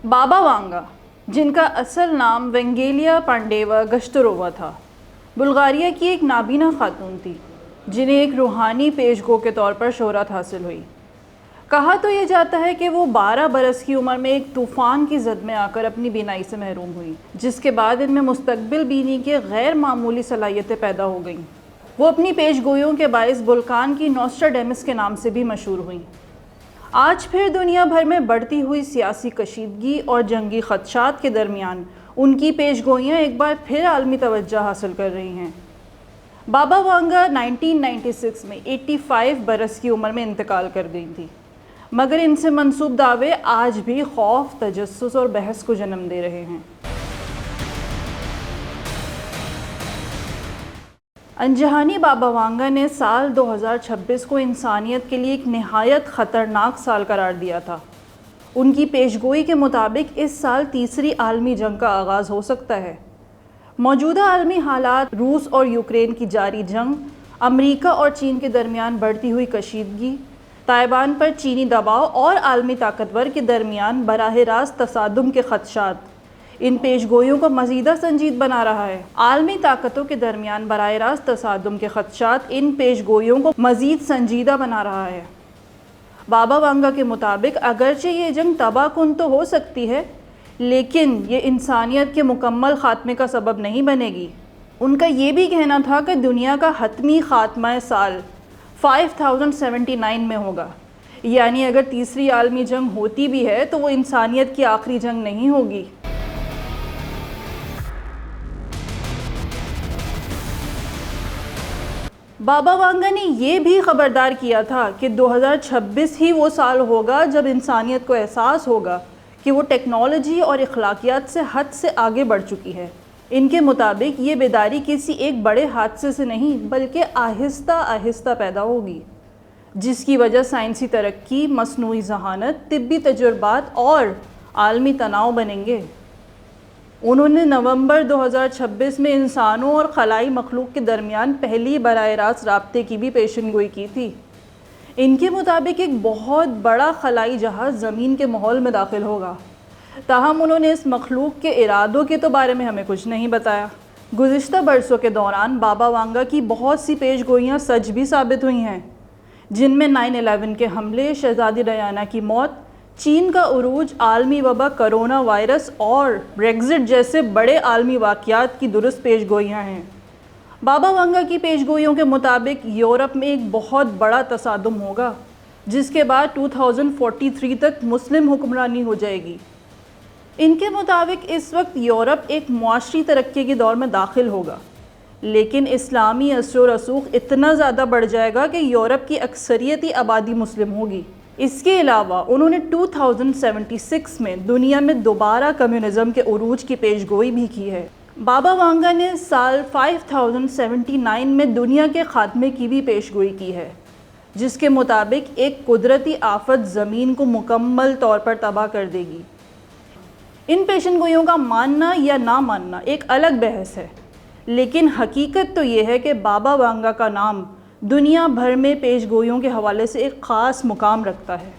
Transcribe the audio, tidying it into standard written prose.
بابا وانگا، جن کا اصل نام وینگیلیا پانڈیوا گشترووا تھا، بلغاریہ کی ایک نابینا خاتون تھی جنہیں ایک روحانی پیش گو کے طور پر شہرت حاصل ہوئی۔ کہا تو یہ جاتا ہے کہ وہ 12 برس کی عمر میں ایک طوفان کی زد میں آ کر اپنی بینائی سے محروم ہوئی، جس کے بعد ان میں مستقبل بینی کے غیر معمولی صلاحیتیں پیدا ہو گئیں۔ وہ اپنی پیش گوئیوں کے باعث بلقان کی نوسٹراڈیمس کے نام سے بھی مشہور ہوئیں۔ آج پھر دنیا بھر میں بڑھتی ہوئی سیاسی کشیدگی اور جنگی خدشات کے درمیان ان کی پیش گوئیاں ایک بار پھر عالمی توجہ حاصل کر رہی ہیں۔ بابا وانگا 1996 میں 85 برس کی عمر میں انتقال کر گئی تھی، مگر ان سے منسوب دعوے آج بھی خوف، تجسس اور بحث کو جنم دے رہے ہیں۔ انجہانی بابا وانگا نے سال 2026 کو انسانیت کے لیے ایک نہایت خطرناک سال قرار دیا تھا۔ ان کی پیش گوئی کے مطابق اس سال تیسری عالمی جنگ کا آغاز ہو سکتا ہے۔ موجودہ عالمی حالات، روس اور یوکرین کی جاری جنگ، امریکہ اور چین کے درمیان بڑھتی ہوئی کشیدگی، تائیوان پر چینی دباؤ اور عالمی طاقتور کے درمیان براہ راست تصادم کے خدشات ان پیش گوئیوں کو مزید سنجید بنا رہا ہے۔ عالمی طاقتوں کے درمیان براہ راست تصادم کے خدشات ان پیش گوئیوں کو مزید سنجیدہ بنا رہا ہے۔ بابا وانگا کے مطابق اگرچہ یہ جنگ تباہ کن تو ہو سکتی ہے، لیکن یہ انسانیت کے مکمل خاتمے کا سبب نہیں بنے گی۔ ان کا یہ بھی کہنا تھا کہ دنیا کا حتمی خاتمہ سال 5079 میں ہوگا، یعنی اگر تیسری عالمی جنگ ہوتی بھی ہے تو وہ انسانیت کی آخری جنگ نہیں ہوگی۔ بابا وانگا نے یہ بھی خبردار کیا تھا کہ 2026 ہی وہ سال ہوگا جب انسانیت کو احساس ہوگا کہ وہ ٹیکنالوجی اور اخلاقیات سے حد سے آگے بڑھ چکی ہے۔ ان کے مطابق یہ بیداری کسی ایک بڑے حادثے سے نہیں بلکہ آہستہ آہستہ پیدا ہوگی، جس کی وجہ سائنسی ترقی، مصنوعی ذہانت، طبی تجربات اور عالمی تناؤ بنیں گے۔ انہوں نے نومبر 2026 میں انسانوں اور خلائی مخلوق کے درمیان پہلی براہ راست رابطے کی بھی پیشن گوئی کی تھی۔ ان کے مطابق ایک بہت بڑا خلائی جہاز زمین کے ماحول میں داخل ہوگا، تاہم انہوں نے اس مخلوق کے ارادوں کے تو بارے میں ہمیں کچھ نہیں بتایا۔ گزشتہ برسوں کے دوران بابا وانگا کی بہت سی پیش گوئیاں سچ بھی ثابت ہوئی ہیں، جن میں 9/11 کے حملے، شہزادی ڈیانا کی موت، چین کا عروج، عالمی وبا، کرونا وائرس اور بریگزٹ جیسے بڑے عالمی واقعات کی درست پیش گوئیاں ہیں۔ بابا وانگا کی پیش گوئیوں کے مطابق یورپ میں ایک بہت بڑا تصادم ہوگا، جس کے بعد 2043 تک مسلم حکمرانی ہو جائے گی۔ ان کے مطابق اس وقت یورپ ایک معاشی ترقی کے دور میں داخل ہوگا، لیکن اسلامی اثر و رسوخ اتنا زیادہ بڑھ جائے گا کہ یورپ کی اکثریتی آبادی مسلم ہوگی۔ اس کے علاوہ انہوں نے 2076 میں دنیا میں دوبارہ کمیونزم کے عروج کی پیش گوئی بھی کی ہے۔ بابا وانگا نے سال 5079 میں دنیا کے خاتمے کی بھی پیش گوئی کی ہے، جس کے مطابق ایک قدرتی آفت زمین کو مکمل طور پر تباہ کر دے گی۔ ان پیشن گوئیوں کا ماننا یا نہ ماننا ایک الگ بحث ہے، لیکن حقیقت تو یہ ہے کہ بابا وانگا کا نام دنیا بھر میں پیش گوئیوں کے حوالے سے ایک خاص مقام رکھتا ہے۔